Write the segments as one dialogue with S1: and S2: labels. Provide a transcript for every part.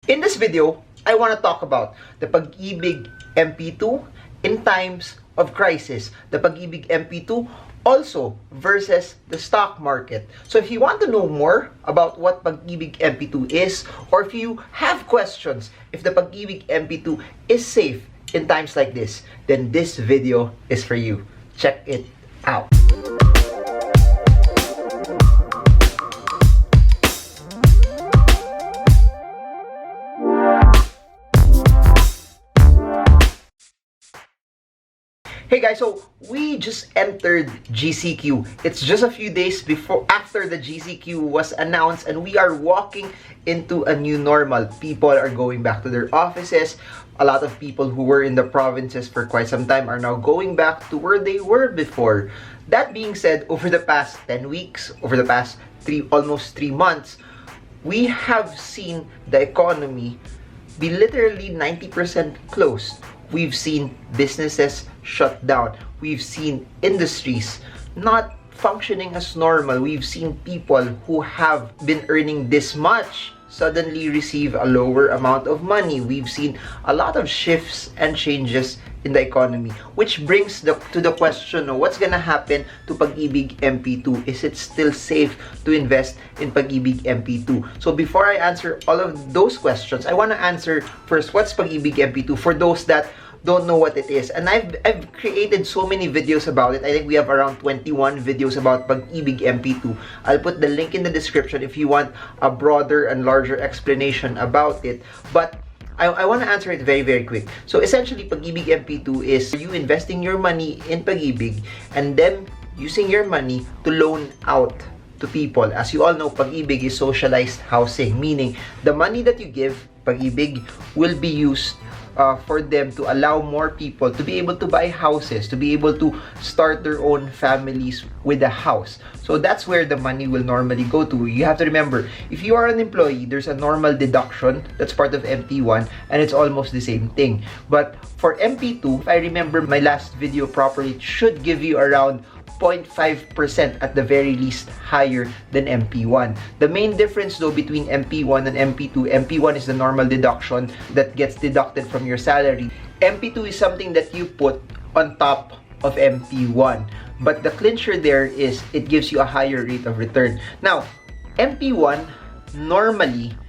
S1: In this video, I want to talk about the PAG Ibig MP2 in times of crisis. The PAG Ibig MP2 also versus the stock market. So if you want to know more about what PAG Ibig MP2 is, or if you have questions if the PAG Ibig MP2 is safe in times like this, then this video is for you. Check it out. Hey guys, so we just entered GCQ. It's just a few days after the GCQ was announced, and we are walking into a new normal. People are going back to their offices. A lot of people who were in the provinces for quite some time are now going back to where they were before. That being said, over the past 10 weeks, over the past almost 3 months, we have seen the economy be literally 90% closed. We've seen businesses shut down. We've seen industries not functioning as normal. We've seen people who have been earning this much suddenly receive a lower amount of money. We've seen a lot of shifts and changes in the economy, which brings to the question of what's gonna happen to PAG Ibig MP2. Is it still safe to invest in PAG Ibig MP2? So before I answer all of those questions, I want to answer first what's PAG Ibig MP2 for those that don't know what it is. And I've created so many videos about it. I think we have around 21 videos about PAG Ibig MP2. I'll put the link in the description if you want a broader and larger explanation about it. But I want to answer it very, very quick. So essentially, PAG Ibig MP2 is you investing your money in PAG Ibig and then using your money to loan out to people. As you all know, PAG Ibig is socialized housing, meaning the money that you give PAG Ibig will be used for them to allow more people to be able to buy houses, to be able to start their own families with a house. So that's where the money will normally go to. You have to remember, if you are an employee, there's a normal deduction that's part of MP1, and it's almost the same thing. But for MP2, if I remember my last video properly, it should give you around 0.5% at the very least higher than MP1. The main difference though between MP1 and MP2, MP1 is the normal deduction that gets deducted from your salary. MP2 is something that you put on top of MP1. But the clincher there is it gives you a higher rate of return. Now, MP1 normally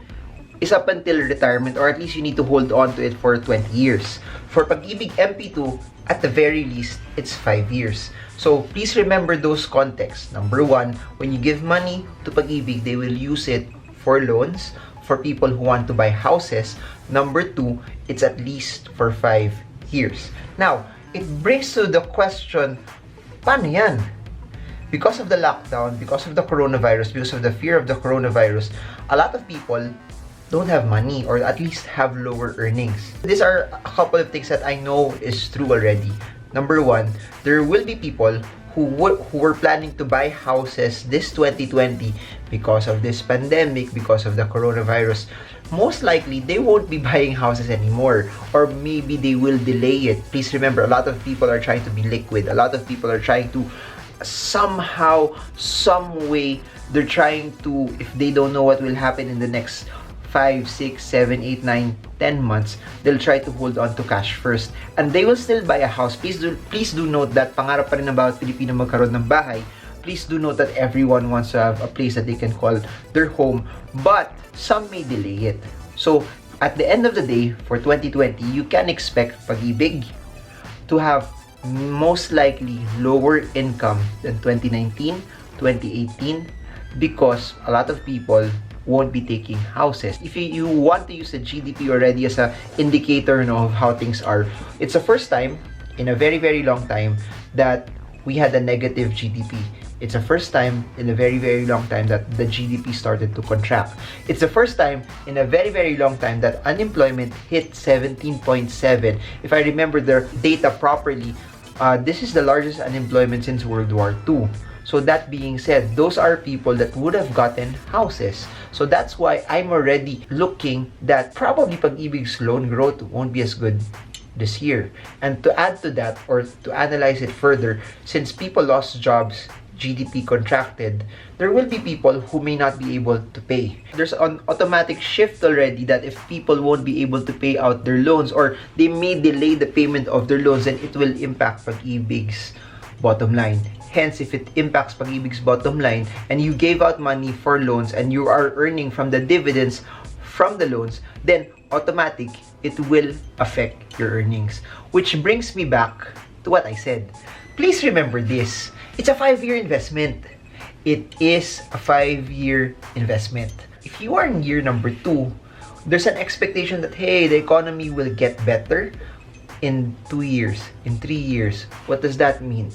S1: is up until retirement, or at least you need to hold on to it for 20 years. For PAG Ibig MP2, at the very least, it's 5 years. So please remember those contexts. Number one, when you give money to PAG Ibig, they will use it for loans, for people who want to buy houses. Number two, it's at least for 5 years. Now, it brings to the question, paano yan? Because of the lockdown, because of the coronavirus, because of the fear of the coronavirus, a lot of people don't have money, or at least have lower earnings. These are a couple of things that I know is true already. Number one, there will be people who were planning to buy houses this 2020 because of this pandemic, because of the coronavirus. Most likely, they won't be buying houses anymore, or maybe they will delay it. Please remember, a lot of people are trying to be liquid. A lot of people are trying to somehow, some way, they're trying to, if they don't know what will happen in the next 5, 6, 7, 8, 9, 10 months, they'll try to hold on to cash first. And they will still buy a house. Please do note that pangarap pa rin ng bawat Pilipino magkaroon ng bahay. Please do note that everyone wants to have a place that they can call their home. But some may delay it. So, at the end of the day, for 2020, you can expect PAG Ibig to have most likely lower income than 2019, 2018, because a lot of people won't be taking houses. If you want to use the GDP already as an indicator of how things are, it's the first time in a very, very long time that we had a negative GDP. It's the first time in a very, very long time that the GDP started to contract. It's the first time in a very, very long time that unemployment hit 17.7. If I remember the data properly, this is the largest unemployment since World War II. So that being said, those are people that would have gotten houses. So that's why I'm already looking that probably PAG Ibig's loan growth won't be as good this year. And to add to that, or to analyze it further, since people lost jobs GDP contracted, there will be people who may not be able to pay. There's an automatic shift already that if people won't be able to pay out their loans or they may delay the payment of their loans, then it will impact Pag-ibig's bottom line. Hence, if it impacts Pag-ibig's bottom line and you gave out money for loans and you are earning from the dividends from the loans, then automatic, it will affect your earnings. Which brings me back to what I said. Please remember this. It's a 5-year investment. It is a 5-year investment. If you are in year number 2, there's an expectation that, hey, the economy will get better in 2 years, in 3 years. What does that mean?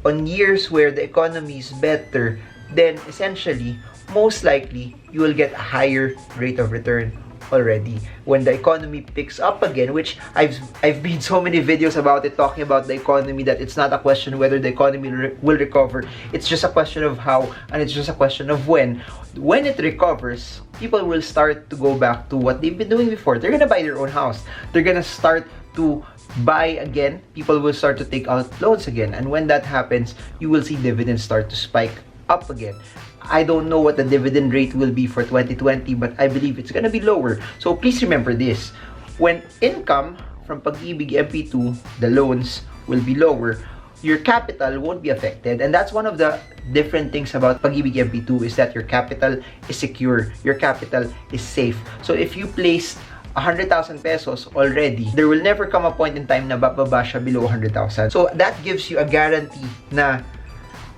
S1: On years where the economy is better, then essentially, most likely, you will get a higher rate of return already. When the economy picks up again, which I've made so many videos about it, talking about the economy, that it's not a question whether the economy will recover. It's just a question of how, and it's just a question of when. When it recovers, people will start to go back to what they've been doing before. They're gonna buy their own house. They're gonna start to buy again. People will start to take out loans again. And when that happens, you will see dividends start to spike up again. I don't know what the dividend rate will be for 2020, but I believe it's gonna be lower. So please remember this. When income from Pag-ibig MP2, the loans, will be lower, your capital won't be affected. And that's one of the different things about Pag-ibig MP2 is that your capital is secure. Your capital is safe. So if you placed 100,000 pesos already, there will never come a point in time na bababa siya below 100,000. So that gives you a guarantee na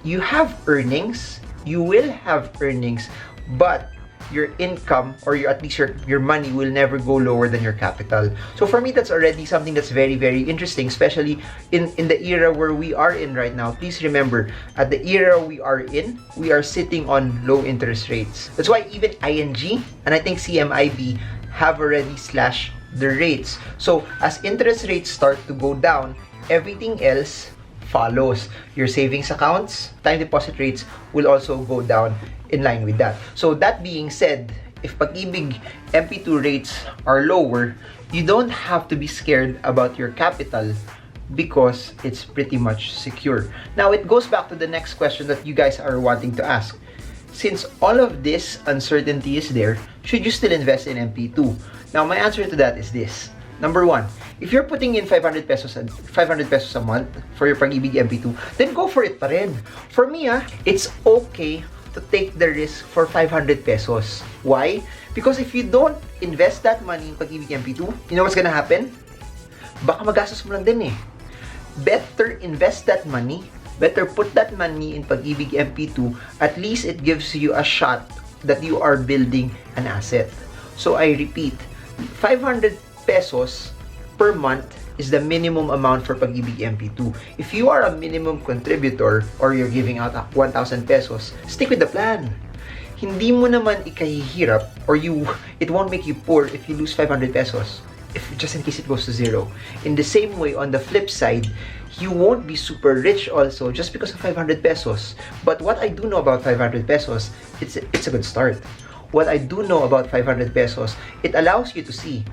S1: you have earnings, you will have earnings, but your income or at least your money will never go lower than your capital. So for me, that's already something that's very, very interesting, especially in the era where we are in right now. Please remember, at the era we are in, we are sitting on low interest rates. That's why even ING and I think CMIB have already slashed the rates. So as interest rates start to go down, everything else follows. Your savings accounts, time deposit rates will also go down in line with that. So that being said, if Pag-ibig MP2 rates are lower, you don't have to be scared about your capital because it's pretty much secure. Now it goes back to the next question that you guys are wanting to ask. Since all of this uncertainty is there, should you still invest in MP2? Now my answer to that is this. Number 1, if you're putting in 500 pesos a month for your Pag-ibig MP2, then go for it pa rin. For me, it's okay to take the risk for 500 pesos. Why? Because if you don't invest that money in Pag-ibig MP2, you know what's gonna happen? Baka magastos mo lang din eh. Better invest that money. Better put that money in Pag-ibig MP2. At least it gives you a shot that you are building an asset. So I repeat, 500 pesos per month is the minimum amount for Pag-ibig MP2. If you are a minimum contributor or you're giving out 1,000 pesos, stick with the plan. Hindi mo naman ikahihirap or it won't make you poor if you lose 500 pesos. If just in case it goes to zero. In the same way, on the flip side, you won't be super rich also just because of 500 pesos. But what I do know about 500 pesos, it's a good start. What I do know about 500 pesos, it allows you to see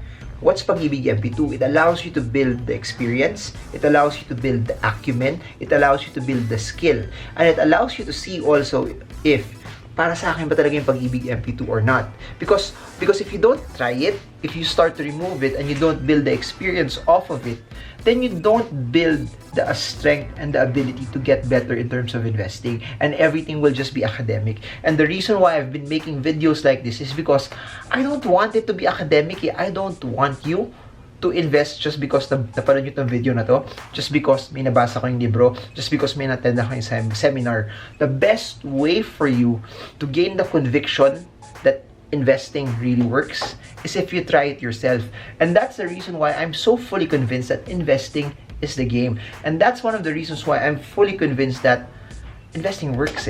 S1: what's Pag-ibig MP2. It allows you to build the experience. It allows you to build the acumen. It allows you to build the skill. And it allows you to see also if para sa akin ba talaga yung Pag-ibig MP2 or not. Because if you don't try it, if you start to remove it and you don't build the experience off of it, then you don't build the strength and the ability to get better in terms of investing, and everything will just be academic. And the reason why I've been making videos like this is because I don't want it to be academic. I don't want you to invest just because napanood nyo itong video na to, just because may nabasa ko yung libro, just because may nattend ako yung seminar. The best way for you to gain the conviction that investing really works is if you try it yourself. And that's the reason why I'm so fully convinced that investing is the game. And that's one of the reasons why I'm fully convinced that investing works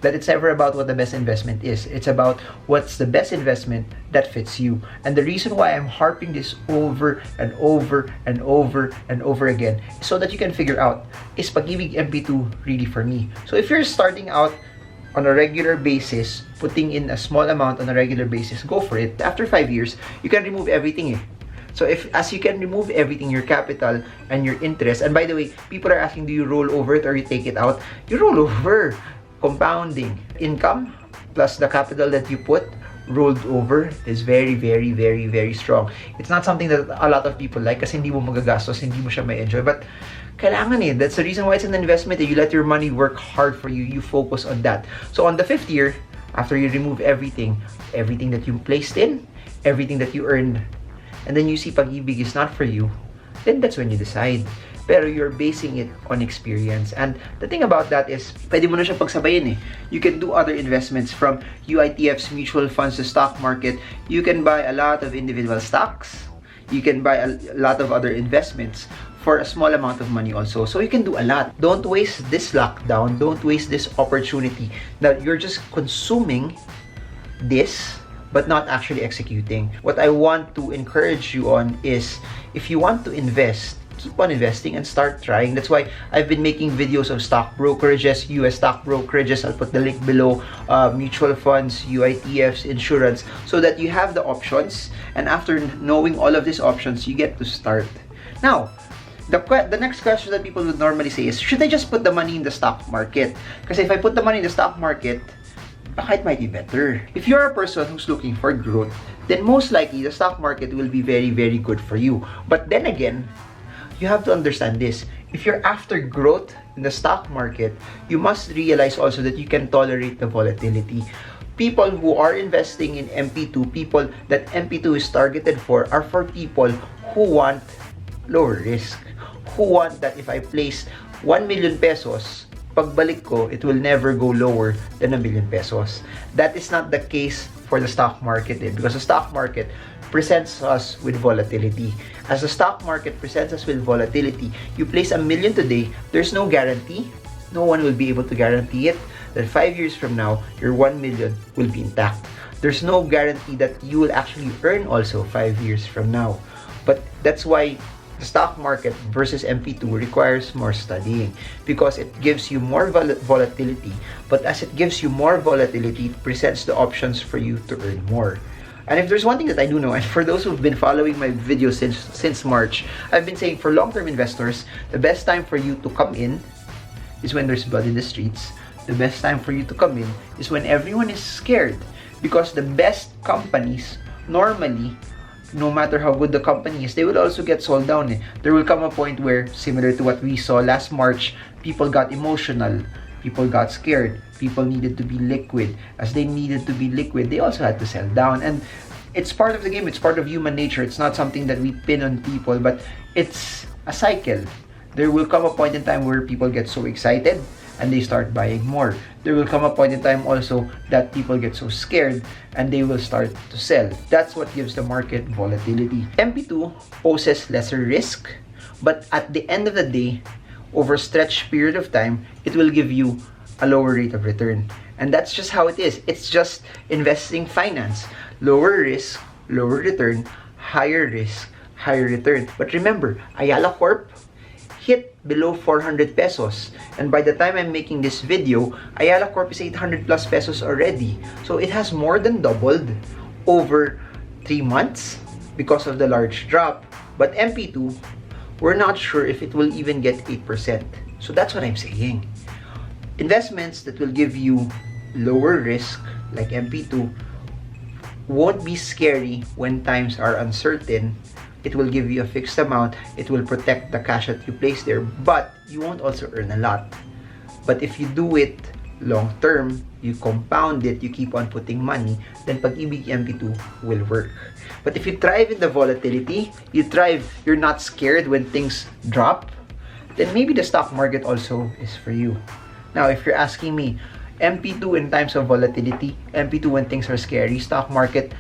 S1: That it's never about what the best investment is. It's about what's the best investment that fits you. And the reason why I'm harping this over and over and over and over again is so that you can figure out, is Pag-ibig MP2 really for me? So if you're starting out on a regular basis, putting in a small amount on a regular basis, go for it. After 5 years, you can remove everything So as you can remove everything, your capital and your interest, and by the way, people are asking, do you roll over it or you take it out? You roll over. compounding income plus the capital that you put rolled over is very, very, very, very strong. It's not something that a lot of people like kasi hindi mo magagastos, hindi mo siya may enjoy. But kailangan eh. That's the reason why it's an investment. You let your money work hard for you. You focus on that. So on the 5th year, after you remove everything that you placed in, everything that you earned, and then you see PAG Ibig is not for you, then that's when you decide. Pero you're basing it on experience. And the thing about that is, pwede mo na siya pagsabayin eh. You can do other investments from UITFs, mutual funds, the stock market. You can buy a lot of individual stocks. You can buy a lot of other investments for a small amount of money also. So you can do a lot. Don't waste this lockdown. Don't waste this opportunity that you're just consuming this but not actually executing. What I want to encourage you on is, if you want to invest, keep on investing and start trying. That's why I've been making videos of stock brokerages, US stock brokerages. I'll put the link below. Mutual funds, UITFs, insurance, so that you have the options. And after knowing all of these options, you get to start. Now, the next question that people would normally say is, should I just put the money in the stock market? Because if I put the money in the stock market, it might be better. If you're a person who's looking for growth, then most likely the stock market will be very, very good for you. But then again, you have to understand this. If you're after growth in the stock market, you must realize also that you can tolerate the volatility. People who are investing in MP2, people that MP2 is targeted for, are for people who want lower risk. Who want that if I place 1 million pesos, pagbalik ko, it will never go lower than 1 million pesos. That is not the case for the stock market because the stock market presents us with volatility. As the stock market presents us with volatility, you place 1 million today, there's no guarantee. No one will be able to guarantee it that 5 years from now, your 1 million will be intact. There's no guarantee that you will actually earn also 5 years from now. But that's why the stock market versus MP2 requires more studying, because it gives you more volatility. But as it gives you more volatility, it presents the options for you to earn more. And if there's one thing that I do know, and for those who've been following my videos since March, I've been saying for long-term investors, the best time for you to come in is when there's blood in the streets. The best time for you to come in is when everyone is scared, because the best companies normally, no matter how good the company is, they will also get sold down. There will come a point where, similar to what we saw last March, people got emotional, people got scared, people needed to be liquid. As they needed to be liquid, they also had to sell down. And it's part of the game, it's part of human nature. It's not something that we pin on people, but it's a cycle. There will come a point in time where people get so excited and they start buying more. There will come a point in time also that people get so scared and they will start to sell. That's what gives the market volatility. MP2 poses lesser risk, but at the end of the day, over a stretched period of time, it will give you a lower rate of return. And that's just how it is. It's just investing finance. Lower risk, lower return, higher risk, higher return. But remember, Ayala Corp hit below 400 pesos. And by the time I'm making this video, Ayala Corp is 800 plus pesos already. So it has more than doubled over 3 months because of the large drop. But MP2, we're not sure if it will even get 8%. So that's what I'm saying. Investments that will give you lower risk, like MP2, won't be scary when times are uncertain. It will give you a fixed amount. It will protect the cash that you place there, but you won't also earn a lot. But if you do it long term, you compound it, you keep on putting money, then PAG Ibig MP2 will work. But if you thrive in the volatility, you thrive, you're not scared when things drop, then maybe the stock market also is for you. Now, if you're asking me, MP2 in times of volatility, MP2 when things are scary, stock market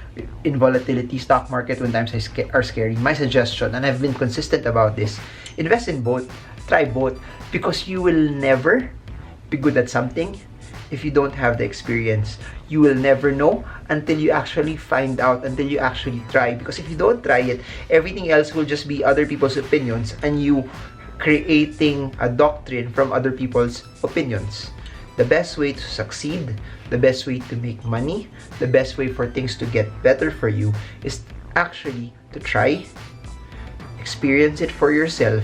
S1: in volatility, stock market when times are scary, my suggestion, and I've been consistent about this, invest in both, try both, because you will never be good at something if you don't have the experience. You will never know until you actually find out, until you actually try, because if you don't try it, everything else will just be other people's opinions and you creating a doctrine from other people's opinions. The best way to succeed, the best way to make money, the best way for things to get better for you is actually to try, experience it for yourself,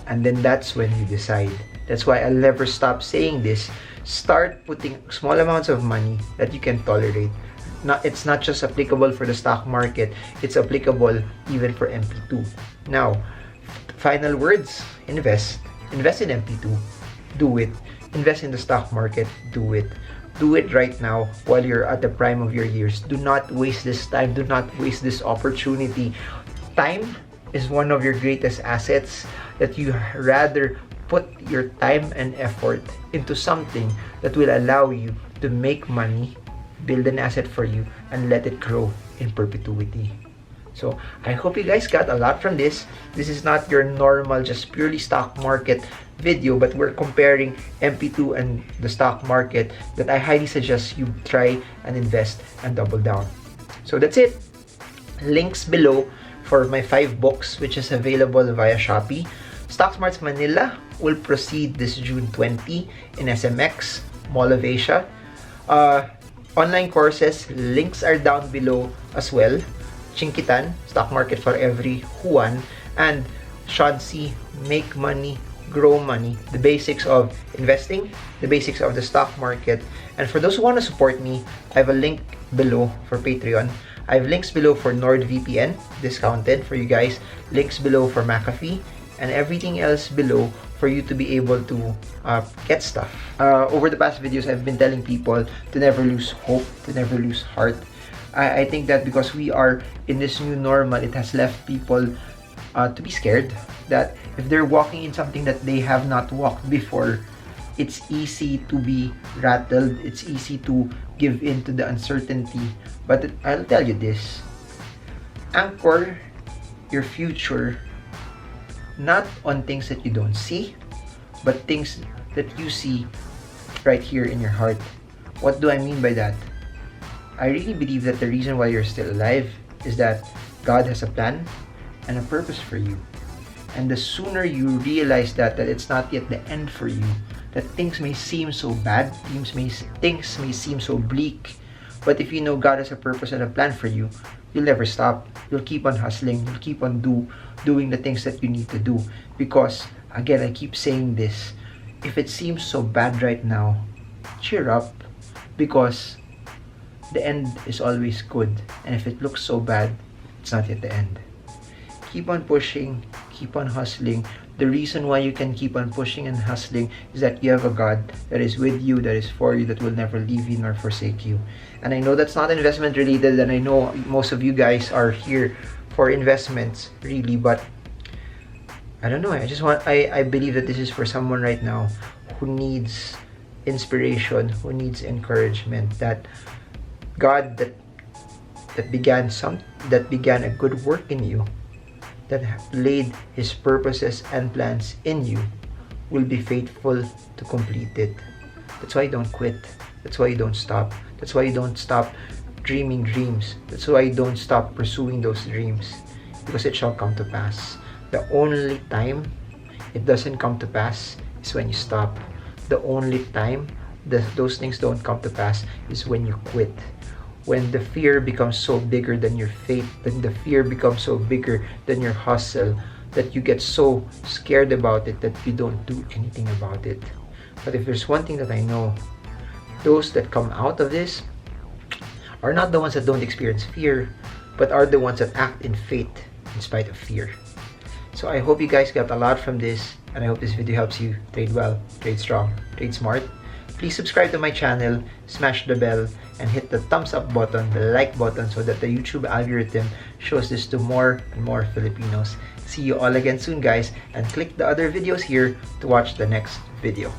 S1: and then that's when you decide. That's why I'll never stop saying this. Start putting small amounts of money that you can tolerate. It's not just applicable for the stock market, it's applicable even for MP2. Now, final words, invest. Invest in MP2. Do it. Invest in the stock market. Do it. Do it right now while you're at the prime of your years. Do not waste this time. Do not waste this opportunity. Time is one of your greatest assets that you rather put your time and effort into something that will allow you to make money, build an asset for you, and let it grow in perpetuity. So I hope you guys got a lot from this. This is not your normal, just purely stock market video, but we're comparing MP2 and the stock market that I highly suggest you try and invest and double down. So that's it. Links below for my 5 books, which is available via Shopee. Stock Smarts Manila will proceed this June 20 in SMX, Mall of Asia. Online courses, links are down below as well. Chinkee Tan, Stock Market for Everyone, and Sean Si, Make Money, Grow Money, the basics of investing, the basics of the stock market. And for those who want to support me, I have a link below for Patreon. I have links below for NordVPN, discounted for you guys, links below for McAfee, and everything else below for you to be able to get stuff. Over the past videos, I've been telling people to never lose hope, to never lose heart. I think that because we are in this new normal, it has left people to be scared that if they're walking in something that they have not walked before, it's easy to be rattled, it's easy to give in to the uncertainty. But I'll tell you this, anchor your future not on things that you don't see, but things that you see right here in your heart. What do I mean by that? I really believe that the reason why you're still alive is that God has a plan and a purpose for you. And the sooner you realize that it's not yet the end for you, that things may seem so bad, things may seem so bleak, but if you know God has a purpose and a plan for you, you'll never stop. You'll keep on hustling. You'll keep on doing the things that you need to do. Because, again, I keep saying this, if it seems so bad right now, cheer up, because the end is always good. And if it looks so bad, it's not yet the end. Keep on pushing, keep on hustling. The reason why you can keep on pushing and hustling is that you have a God that is with you, that is for you, that will never leave you nor forsake you. And I know that's not investment related, and I know most of you guys are here for investments, really, but I don't know. I believe that this is for someone right now who needs inspiration, who needs encouragement, that God that began a good work in you, that laid His purposes and plans in you, will be faithful to complete it. That's why you don't quit. That's why you don't stop. That's why you don't stop dreaming dreams. That's why you don't stop pursuing those dreams, because it shall come to pass. The only time it doesn't come to pass is when you stop. The only time those things don't come to pass is when you quit. When the fear becomes so bigger than your faith, then the fear becomes so bigger than your hustle, that you get so scared about it that you don't do anything about it. But if there's one thing that I know, those that come out of this are not the ones that don't experience fear, but are the ones that act in faith in spite of fear. So I hope you guys got a lot from this, and I hope this video helps you trade well, trade strong, trade smart. Please subscribe to my channel, smash the bell, and hit the thumbs up button, the like button, so that the YouTube algorithm shows this to more and more Filipinos. See you all again soon, guys, and click the other videos here to watch the next video.